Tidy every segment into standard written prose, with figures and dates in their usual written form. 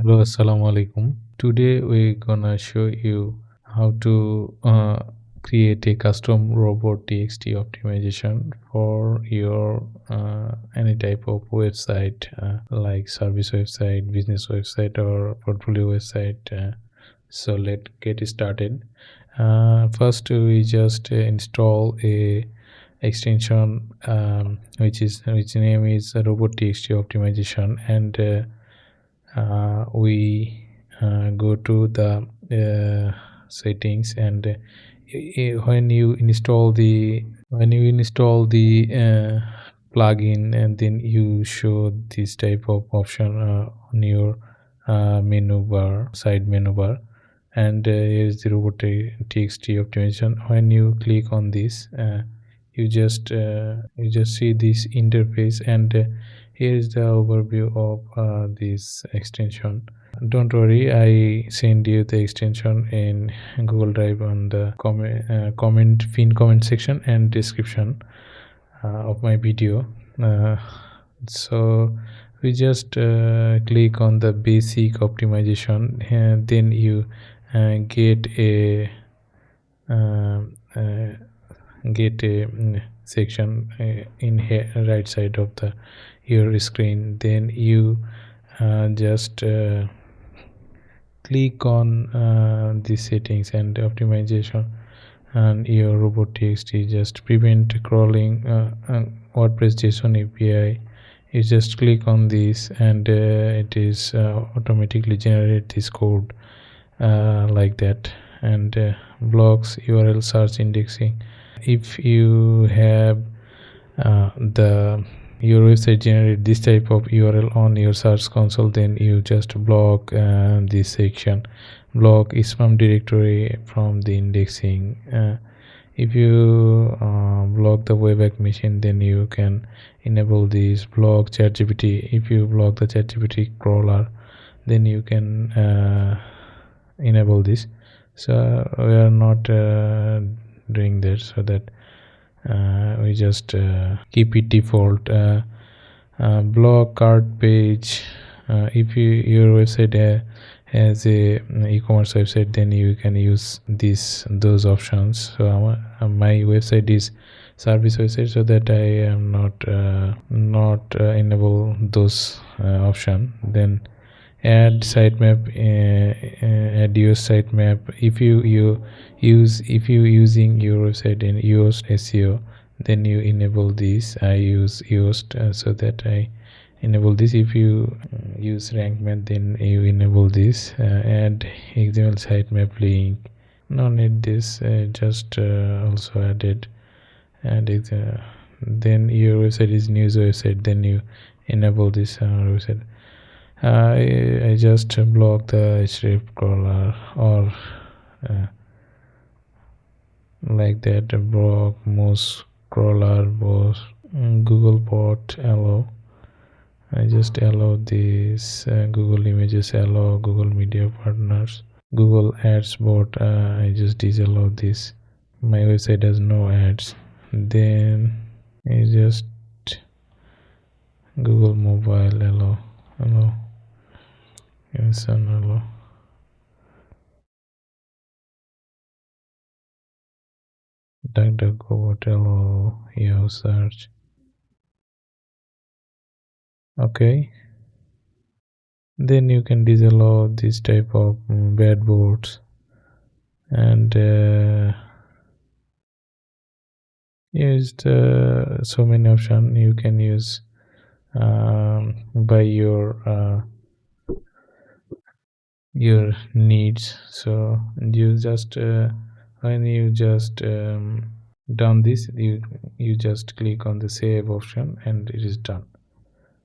Hello, assalamu alaikum. Today we're gonna show you how to create a custom robot TXT optimization for your any type of website, like service website, business website, or portfolio website. So let's get started. First, we just install a extension which name is robot TXT optimization, and we go to the settings, and when you install the plugin, and then you show this type of option on your side menu bar, and here's the robot txt optimization. When you click on this, you just see this interface, and here is the overview of this extension. Don't worry, I send you the extension in Google Drive on the comment section and description of my video. uh, so we just click on the basic optimization, and then you get a uh, uh, section in here right side of the your screen. Then you just click on the settings and optimization, and your robot txt just prevent crawling WordPress JSON API. You just click on this, and it is automatically generate this code like that. And blocks URL search indexing. If you have the your website generate this type of URL on your search console, then you just block this section. Block spam directory from the indexing. If you block the wayback machine, then you can enable this. Block ChatGPT. If you block the ChatGPT crawler, then you can enable this. So we are not doing that, so that we just keep it default. Block cart page. If your website has a e-commerce website, then you can use those options. So my website is service website, so that I am not enable those option. Then add sitemap. Add your sitemap. If you using your website in Yoast SEO, then you enable this. I use Yoast, so that I enable this. If you use RankMath, then you enable this. Add XML sitemap link. No need this. Just also added. And then your website is news website, then you enable this website. I just block the href crawler, or uh, like that. Block most crawler, both Google bot allow. I just allow this. Google images allow, Google media partners, Google ads bot. I just disallow this. My website has no ads. Then I just Google mobile allow. Yes, and allow. DuckDuckGo bot allow. Yahoo search. Okay, then you can disallow this type of bad boards. And used so many options you can use by your needs. So you just when you just done this, you just click on the save option, and it is done.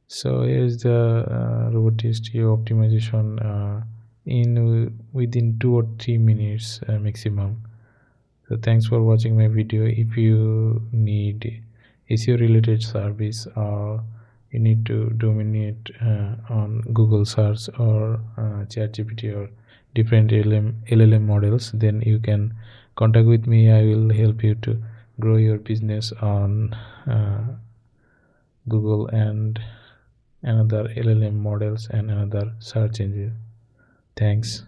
So here's the robotist optimization in within 2 or 3 minutes maximum. So thanks for watching my video. If you need SEO related service, or you need to dominate on Google search, or ChatGPT, or different LLM models, then you can contact with me. I will help you to grow your business on Google. And another LLM models, and another search engine. Thanks.